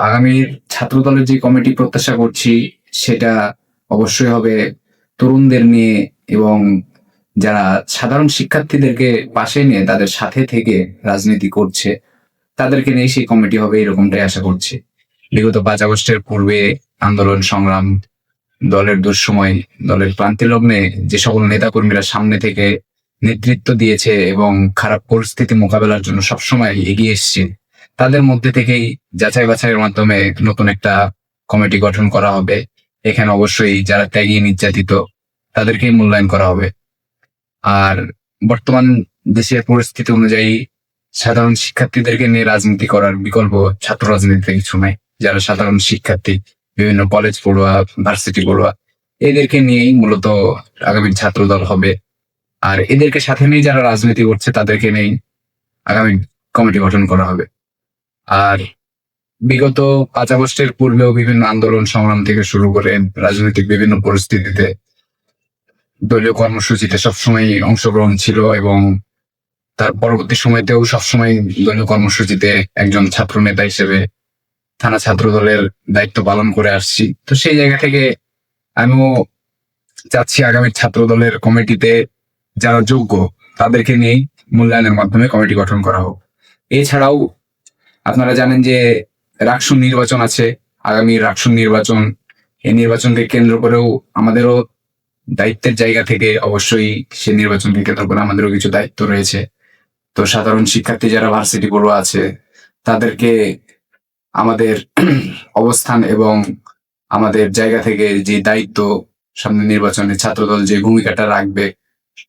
আগামীর ছাত্র দলের যে কমিটি প্রত্যাশা করছি সেটা অবশ্যই হবে তরুণদের নিয়ে এবং যারা সাধারণ শিক্ষার্থীদেরকে পাশে নিয়ে তাদের সাথে থেকে রাজনীতি করছে তাদেরকে নিয়ে সেই কমিটি হবে, এরকমটাই আশা করছি। বিগত 5 আগস্টের পূর্বে আন্দোলন সংগ্রাম, দলের দুঃসময়, দলের ক্লান্তি লগ্নে যে সকল নেতাকর্মীরা সামনে থেকে নেতৃত্ব দিয়েছে এবং খারাপ পরিস্থিতি মোকাবেলার জন্য সবসময় এগিয়ে এসছে, তাদের মধ্যে থেকেই যাচাই বাছাইয়ের মাধ্যমে নতুন একটা কমিটি গঠন করা হবে। এখানে অবশ্যই যারা ত্যাগী নির্যাতিত তাদেরকেই মূল্যায়ন করা হবে। আর বর্তমান দেশের পরিস্থিতি অনুযায়ী সাধারণ শিক্ষার্থীদেরকে নিয়ে রাজনীতি করার বিকল্প ছাত্র রাজনীতিতে কিছু নাই। যারা সাধারণ শিক্ষার্থী, বিভিন্ন কলেজ পড়ুয়া, ভার্সিটি পড়ুয়া, এদেরকে নিয়েই মূলত আগামী ছাত্র দল হবে। আর এদেরকে সাথে নিয়ে যারা রাজনীতি করছে তাদেরকে নিয়েই আগামী কমিটি গঠন করা হবে। আর বিগত 5 আগস্টের পূর্বেও বিভিন্ন আন্দোলন সংগ্রাম থেকে শুরু করে রাজনৈতিক বিভিন্ন পরিস্থিতিতে দলীয় কর্মসূচিতে সবসময় অংশগ্রহণ ছিল এবং তার পরবর্তী সময়তেও সবসময় দলীয় কর্মসূচিতে একজন ছাত্র নেতা হিসেবে থানা ছাত্র দলের দায়িত্ব পালন করে আসছি। তো সেই জায়গা থেকে আমিও চাচ্ছি আগামী ছাত্র দলের কমিটিতে যারা যোগ্য তাদেরকে নিয়েই মূল্যায়নের মাধ্যমে কমিটি গঠন করা হোক। এছাড়াও আপনারা জানেন যে রাকসুন নির্বাচন আছে, আগামী রাকসুন নির্বাচন, এই নির্বাচনকে কেন্দ্র করেও আমাদেরও দায়িত্বের জায়গা থেকে অবশ্যই সে নির্বাচনকে কেন্দ্র করে আমাদেরও কিছু দায়িত্ব রয়েছে। তো সাধারণ শিক্ষার্থী যারা ভার্সিটি পড়ুয়া আছে তাদেরকে আমাদের অবস্থান এবং আমাদের জায়গা থেকে যে দায়িত্ব, সামনে নির্বাচনে ছাত্রদল যে ভূমিকাটা রাখবে,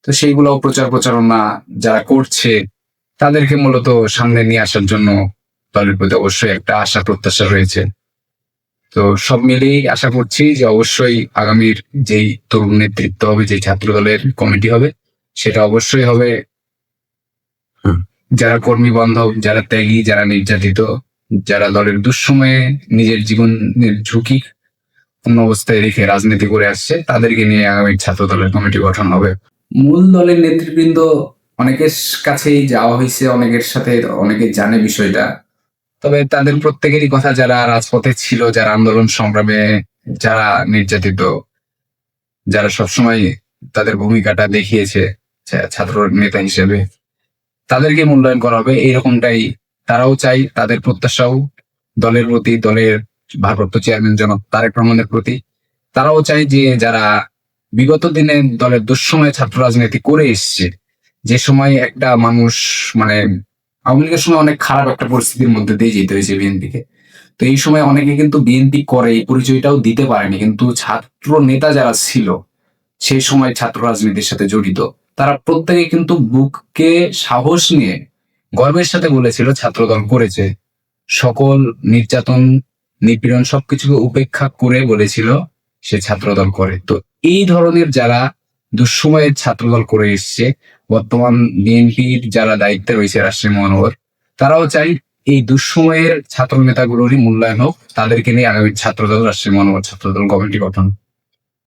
তো সেইগুলো প্রচারণা যারা করছে তাদেরকে মূলত সামনে নিয়ে আসার জন্য দলের প্রতি অবশ্যই একটা আশা প্রত্যাশা রয়েছে। তো সব মিলিয়ে আশা করছি যে অবশ্যই আগামীর যেই তরুণ নেতৃত্ব হবে, যে ছাত্র দলের কমিটি হবে, সেটা অবশ্যই হবে যারা কর্মী বান্ধব, যারা ত্যাগী, যারা নির্যাতিত, যারা দলের দুঃসময়ে নিজের জীবনের ঝুঁকি পূর্ণ অবস্থায় রেখে রাজনীতি করে আসছে, তাদেরকে নিয়ে আগামী ছাত্র দলের কমিটি গঠন হবে। মূল দলের নেতৃবৃন্দ অনেকের কাছেই যাওয়া হয়েছে, অনেকের সাথে অনেকে জানে বিষয়টা। তবে তাদের প্রত্যেকেরই কথা, যারা রাজপথে ছিল, যারা আন্দোলন সংগ্রামে, যারা নির্যাতিত, যারা সবসময় তাদের ভূমিকাটা দেখিয়েছে ছাত্র নেতা হিসেবে, তাদেরকে মূল্যায়ন করা হবে। এইরকমটাই তারাও চাই, তাদের প্রত্যাশাও দলের প্রতি, দলের ভারপ্রাপ্ত চেয়ারম্যান জনাব তারেক রহমানের প্রতি। তারাও চাই যে যারা বিগত দিনে দলের দুঃসময়ে ছাত্র রাজনীতি করে এসছে, যে সময় একটা মানুষ মানে আওয়ামী লীগের সময় অনেক খারাপ একটা পরিস্থিতির মধ্যে দিয়ে যেতে হয়েছে বিএনপিকে। তো এই সময় অনেকে কিন্তু বিএনপি করে এই পরিচয়টাও দিতে পারেনি, কিন্তু ছাত্র নেতা যারা ছিল সেই সময় ছাত্র রাজনীতির সাথে জড়িত, তারা প্রত্যেকে কিন্তু বুককে সাহস নিয়ে গর্বের সাথে বলেছিল ছাত্রদল করেছে। সকল নির্যাতন, নিপীড়ন সবকিছুকে উপেক্ষা করে বলেছিল সে ছাত্রদল করে। তো এই ধরনের যারা দুঃসময়ের ছাত্রদল করে এসছে, বর্তমান বিএনপির যারা দায়িত্বে রয়েছে রাজশাহী মহানগর, তারাও চাই এই দুঃসময়ের ছাত্র নেতাগুলোরই মূল্যায়ন হোক, তাদেরকে নিয়ে আগামী ছাত্রদল, রাজশাহী মহানগর ছাত্রদল কমিটি গঠন।